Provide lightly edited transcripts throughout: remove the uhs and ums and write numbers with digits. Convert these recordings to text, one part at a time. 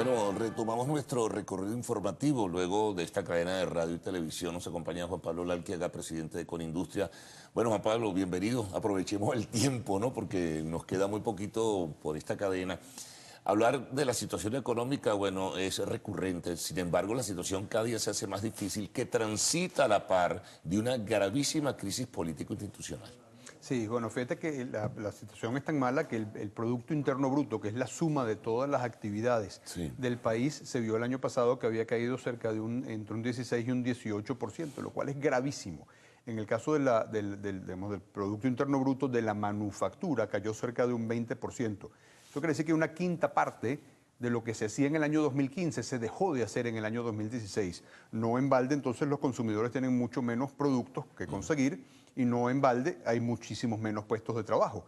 Bueno, retomamos nuestro recorrido informativo luego de esta cadena de radio y televisión. Nos acompaña Juan Pablo Lalquiaga, presidente de Conindustria. Bueno, Juan Pablo, bienvenido. Aprovechemos el tiempo, ¿no? Porque nos queda muy poquito por esta cadena. Hablar de la situación económica, bueno, es recurrente. Sin embargo, la situación cada día se hace más difícil, que transita a la par de una gravísima crisis político-institucional. Sí, bueno, fíjate que la situación es tan mala que el Producto Interno Bruto, que es la suma de todas las actividades del país, se vio el año pasado que había caído cerca de entre un 16 y un 18%, lo cual es gravísimo. En el caso del Producto Interno Bruto de la manufactura cayó cerca de un 20%. Eso quiere decir que una quinta parte de lo que se hacía en el año 2015 se dejó de hacer en el año 2016. No en balde, entonces los consumidores tienen mucho menos productos que conseguir y no en balde hay muchísimos menos puestos de trabajo.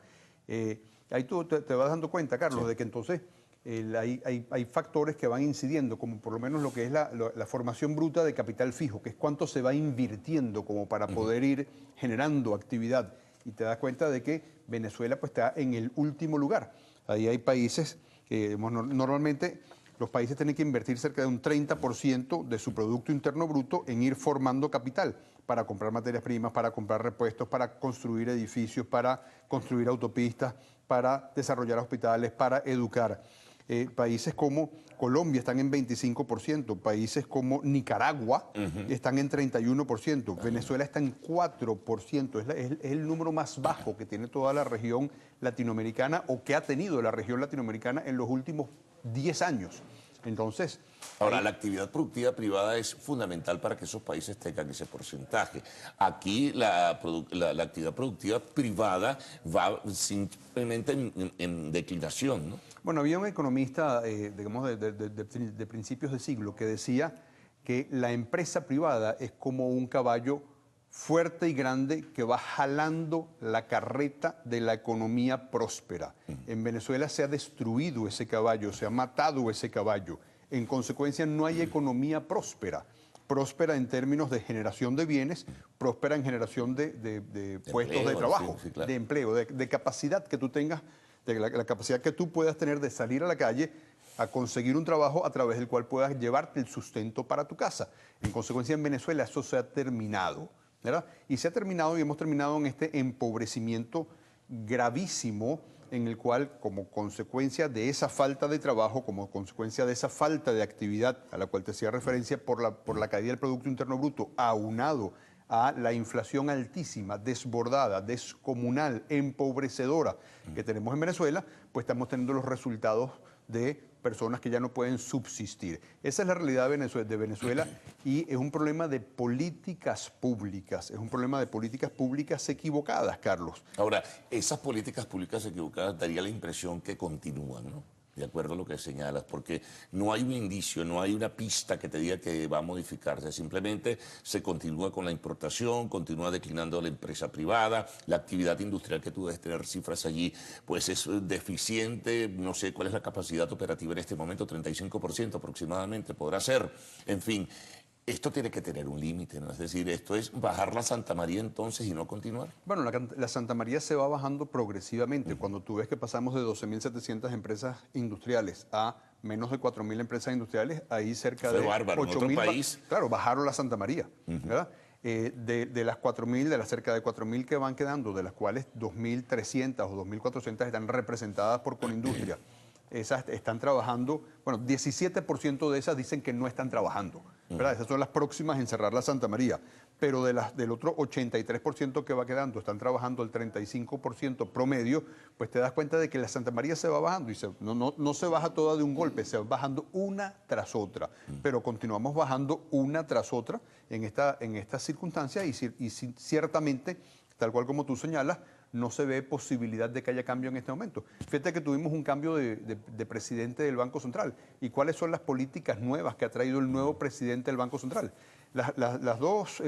Ahí tú te vas dando cuenta, Carlos, de que entonces hay factores que van incidiendo, como por lo menos lo que es la formación bruta de capital fijo, que es cuánto se va invirtiendo como para poder ir generando actividad. Y te das cuenta de que Venezuela pues, está en el último lugar. Ahí hay países que normalmente los países tienen que invertir cerca de un 30% de su Producto Interno Bruto en ir formando capital para comprar materias primas, para comprar repuestos, para construir edificios, para construir autopistas, para desarrollar hospitales, para educar. Países como Colombia están en 25%, países como Nicaragua están en 31%, Venezuela está en 4%, es el número más bajo que tiene toda la región latinoamericana o que ha tenido la región latinoamericana en los últimos 10 años. Entonces, ahora, la actividad productiva privada es fundamental para que esos países tengan ese porcentaje. Aquí la actividad productiva privada va simplemente en declinación, ¿no? Bueno, había un economista, digamos, de principios de siglo que decía que la empresa privada es como un caballo fuerte y grande que va jalando la carreta de la economía próspera. En Venezuela se ha destruido ese caballo, se ha matado ese caballo. En consecuencia, no hay economía próspera. Próspera en términos de generación de bienes, próspera en generación de puestos empleo, de trabajo, sí, claro. de empleo, de capacidad que tú tengas, de la capacidad que tú puedas tener de salir a la calle a conseguir un trabajo a través del cual puedas llevarte el sustento para tu casa. En consecuencia, en Venezuela eso se ha terminado, ¿verdad? Y se ha terminado y hemos terminado en este empobrecimiento gravísimo en el cual, como consecuencia de esa falta de trabajo, como consecuencia de esa falta de actividad a la cual te hacía referencia por la caída del Producto Interno Bruto, aunado a la inflación altísima, desbordada, descomunal, empobrecedora que tenemos en Venezuela, pues estamos teniendo los resultados de personas que ya no pueden subsistir. Esa es la realidad de Venezuela y es un problema de políticas públicas, es un problema de políticas públicas equivocadas, Carlos. Ahora, esas políticas públicas equivocadas daría la impresión que continúan, ¿no? De acuerdo a lo que señalas, porque no hay un indicio, no hay una pista que te diga que va a modificarse, simplemente se continúa con la importación, continúa declinando la empresa privada, la actividad industrial que tú debes tener cifras allí, pues es deficiente, no sé cuál es la capacidad operativa en este momento, 35% aproximadamente podrá ser, en fin. Esto tiene que tener un límite, ¿no? Es decir, esto es bajar la Santa María entonces y no continuar. Bueno, la Santa María se va bajando progresivamente. Cuando tú ves que pasamos de 12.700 empresas industriales a menos de 4.000 empresas industriales, ahí cerca de bárbaro. 8.000. En otro país. Claro, bajaron la Santa María, ¿verdad? De las 4.000, de las cerca de 4.000 que van quedando, de las cuales 2.300 o 2.400 están representadas por Conindustria. Esas están trabajando, bueno, 17% de esas dicen que no están trabajando, ¿verdad? Esas son las próximas en cerrar la Santa María, pero del otro 83% que va quedando, están trabajando el 35% promedio, pues te das cuenta de que la Santa María se va bajando y no se baja toda de un golpe, se va bajando una tras otra, pero continuamos bajando una tras otra en estas circunstancias y ciertamente, tal cual como tú señalas, no se ve posibilidad de que haya cambio en este momento. Fíjate que tuvimos un cambio de presidente del Banco Central. ¿Y cuáles son las políticas nuevas que ha traído el nuevo presidente del Banco Central? Las dos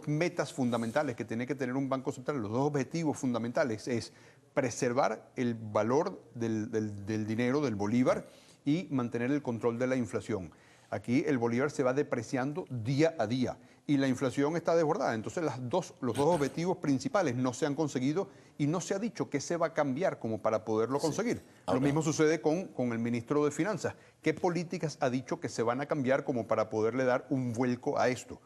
metas fundamentales que tiene que tener un Banco Central, los dos objetivos fundamentales es preservar el valor del dinero, del bolívar, y mantener el control de la inflación. Aquí el bolívar se va depreciando día a día y la inflación está desbordada. Entonces los dos objetivos principales no se han conseguido y no se ha dicho qué se va a cambiar como para poderlo conseguir. Lo mismo sucede con el ministro de Finanzas. ¿Qué políticas ha dicho que se van a cambiar como para poderle dar un vuelco a esto?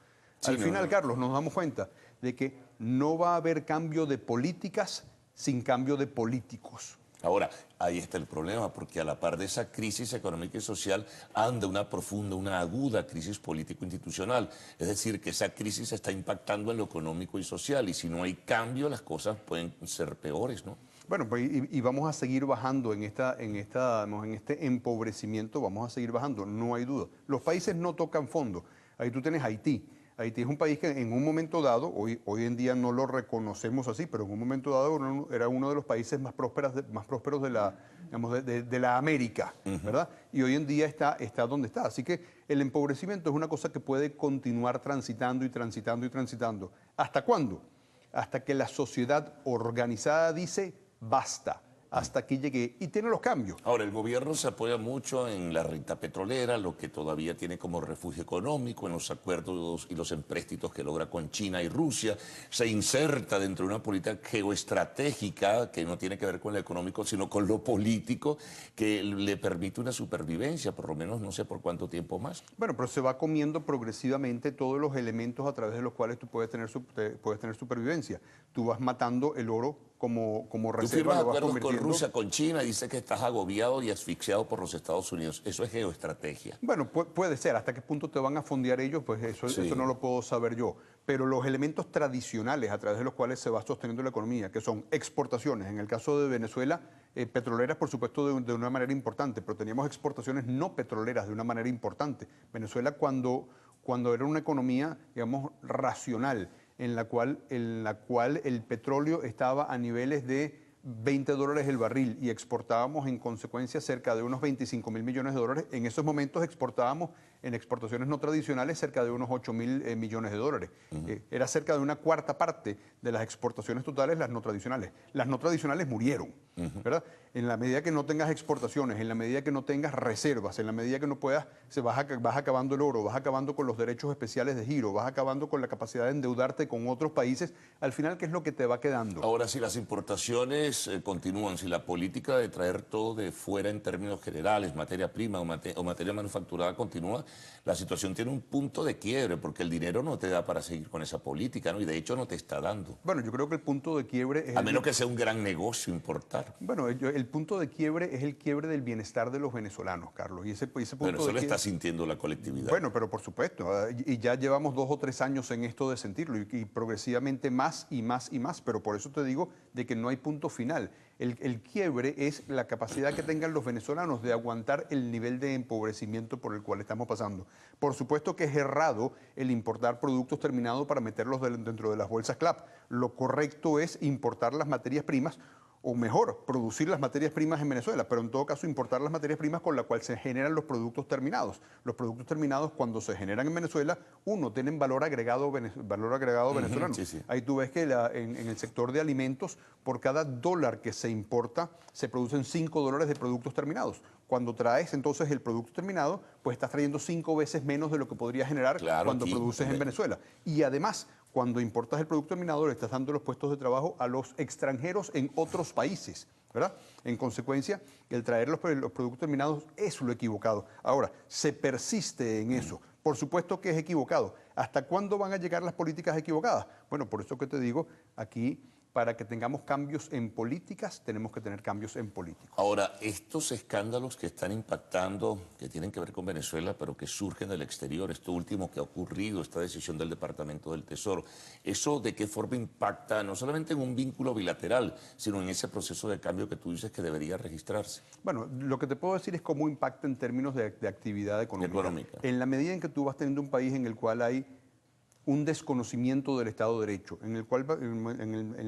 Al final, Carlos, nos damos cuenta de que no va a haber cambio de políticas sin cambio de políticos. Ahora, ahí está el problema, porque a la par de esa crisis económica y social anda una profunda, una aguda crisis político-institucional. Es decir, que esa crisis está impactando en lo económico y social, y si no hay cambio, las cosas pueden ser peores, ¿no? Bueno, pues y vamos a seguir bajando en este empobrecimiento, vamos a seguir bajando, no hay duda. Los países no tocan fondo. Ahí tú tienes Haití. Haití es un país que en un momento dado, hoy en día no lo reconocemos así, pero en un momento dado era uno de los países más prósperos de la, digamos, de la América, ¿verdad? Y hoy en día está donde está. Así que el empobrecimiento es una cosa que puede continuar transitando y transitando y transitando. ¿Hasta cuándo? Hasta que la sociedad organizada dice basta. Hasta aquí llegué y tiene los cambios. Ahora, el gobierno se apoya mucho en la renta petrolera, lo que todavía tiene como refugio económico, en los acuerdos y los empréstitos que logra con China y Rusia. Se inserta dentro de una política geoestratégica que no tiene que ver con lo económico, sino con lo político, que le permite una supervivencia, por lo menos no sé por cuánto tiempo más. Bueno, pero se va comiendo progresivamente todos los elementos a través de los cuales tú puedes tener supervivencia. Tú vas matando el oro como reserva. Tú firmas acuerdos con Rusia, con China, y dices que estás agobiado y asfixiado por los Estados Unidos. Eso es geoestrategia. Bueno, puede ser. ¿Hasta qué punto te van a fondear ellos? Pues eso no lo puedo saber yo. Pero los elementos tradicionales a través de los cuales se va sosteniendo la economía, que son exportaciones, en el caso de Venezuela, petroleras, por supuesto, de una manera importante, pero teníamos exportaciones no petroleras de una manera importante. Venezuela, cuando era una economía, digamos, racional, en la cual el petróleo estaba a niveles de $20 el barril y exportábamos en consecuencia cerca de unos 25.000 millones de dólares. En esos momentos exportábamos en exportaciones no tradicionales cerca de unos 8.000 millones de dólares. Era cerca de una cuarta parte de las exportaciones totales las no tradicionales. Las no tradicionales murieron, ¿verdad? En la medida que no tengas exportaciones, en la medida que no tengas reservas, en la medida que no puedas, vas acabando el oro, vas acabando con los derechos especiales de giro, vas acabando con la capacidad de endeudarte con otros países. Al final, ¿qué es lo que te va quedando? Ahora, si las importaciones continúan, si la política de traer todo de fuera en términos generales, materia prima o materia manufacturada continúa, la situación tiene un punto de quiebre, porque el dinero no te da para seguir con esa política, ¿no? Y de hecho no te está dando. Bueno, yo creo que el punto de quiebre es... A menos que sea un gran negocio importar. Bueno, el punto de quiebre es el quiebre del bienestar de los venezolanos, Carlos. Y ese punto pero eso lo está sintiendo la colectividad. Bueno, pero por supuesto. Y ya llevamos 2 o 3 años en esto de sentirlo y progresivamente más y más y más. Pero por eso te digo de que no hay punto final. El quiebre es la capacidad que tengan los venezolanos de aguantar el nivel de empobrecimiento por el cual estamos pasando. Por supuesto que es errado el importar productos terminados para meterlos dentro de las bolsas CLAP. Lo correcto es importar las materias primas, o mejor, producir las materias primas en Venezuela, pero en todo caso importar las materias primas con las cuales se generan los productos terminados. Los productos terminados, cuando se generan en Venezuela, tienen valor agregado venezolano. Sí. Ahí tú ves que en el sector de alimentos, por cada $1 que se importa, se producen $5 de productos terminados. Cuando traes entonces el producto terminado, pues estás trayendo 5 veces menos de lo que podría generar cuando produces en Venezuela. Y además, cuando importas el producto terminado, le estás dando los puestos de trabajo a los extranjeros en otros países, ¿verdad? En consecuencia, el traer los productos terminados es lo equivocado. Ahora, se persiste en eso. Por supuesto que es equivocado. ¿Hasta cuándo van a llegar las políticas equivocadas? Bueno, por eso que te digo, aquí, para que tengamos cambios en políticas, tenemos que tener cambios en políticos. Ahora, estos escándalos que están impactando, que tienen que ver con Venezuela, pero que surgen del exterior, esto último que ha ocurrido, esta decisión del Departamento del Tesoro, ¿eso de qué forma impacta no solamente en un vínculo bilateral, sino en ese proceso de cambio que tú dices que debería registrarse? Bueno, lo que te puedo decir es cómo impacta en términos de actividad económica. En la medida en que tú vas teniendo un país en el cual hay un desconocimiento del Estado de Derecho, en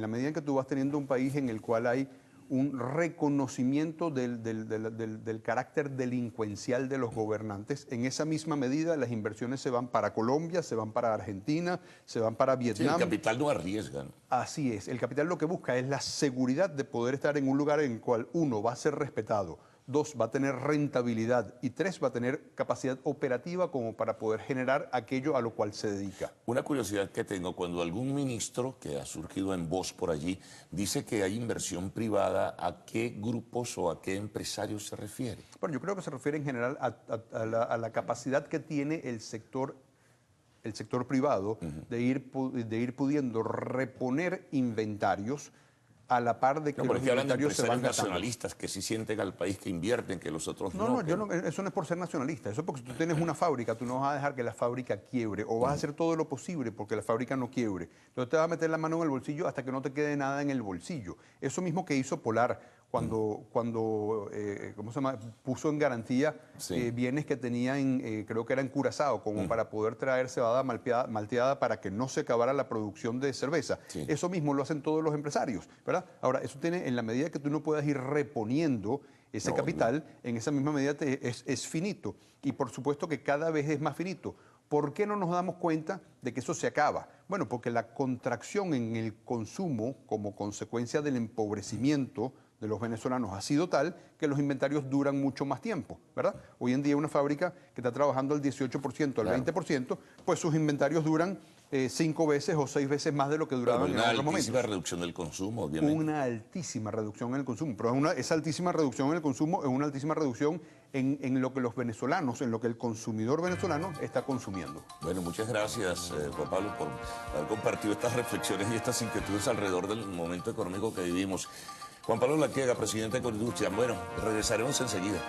la medida en que tú vas teniendo un país en el cual hay un reconocimiento del carácter delincuencial de los gobernantes, en esa misma medida las inversiones se van para Colombia, se van para Argentina, se van para Vietnam. Sí, el capital no arriesga, ¿no? Así es, el capital lo que busca es la seguridad de poder estar en un lugar en el cual uno va a ser respetado, 2, va a tener rentabilidad y 3, va a tener capacidad operativa como para poder generar aquello a lo cual se dedica. Una curiosidad que tengo, cuando algún ministro que ha surgido en voz por allí dice que hay inversión privada, ¿a qué grupos o a qué empresarios se refiere? Bueno, yo creo que se refiere en general a la capacidad que tiene el sector privado de ir pudiendo reponer inventarios a la par de que los inventarios se van gastando. Nacionalistas que sí sienten al país, que invierten, que los otros no. Eso no es por ser nacionalista. Eso es porque si tú tienes una fábrica, tú no vas a dejar que la fábrica quiebre o vas a hacer todo lo posible porque la fábrica no quiebre. Entonces te vas a meter la mano en el bolsillo hasta que no te quede nada en el bolsillo. Eso mismo que hizo Polar cuando ¿cómo se llama? Puso en garantía bienes que tenía creo que era en Curazao, como para poder traer cebada malteada para que no se acabara la producción de cerveza. Sí. Eso mismo lo hacen todos los empresarios, ¿verdad? Ahora, eso tiene, en la medida que tú no puedas ir reponiendo ese capital, en esa misma medida es finito. Y por supuesto que cada vez es más finito. ¿Por qué no nos damos cuenta de que eso se acaba? Bueno, porque la contracción en el consumo como consecuencia del empobrecimiento de los venezolanos ha sido tal que los inventarios duran mucho más tiempo, ¿verdad? Hoy en día una fábrica que está trabajando al 18%, al 20%, pues sus inventarios duran 5 veces o 6 veces más de lo que duraban en otros momentos. Una altísima reducción del consumo, obviamente. Una altísima reducción en el consumo, pero esa altísima reducción en el consumo es una altísima reducción en lo que los venezolanos, en lo que el consumidor venezolano está consumiendo. Bueno, muchas gracias, Juan Pablo, por haber compartido estas reflexiones y estas inquietudes alrededor del momento económico que vivimos. Juan Pablo Laquiega, presidente de Colindustria. Bueno, regresaremos enseguida.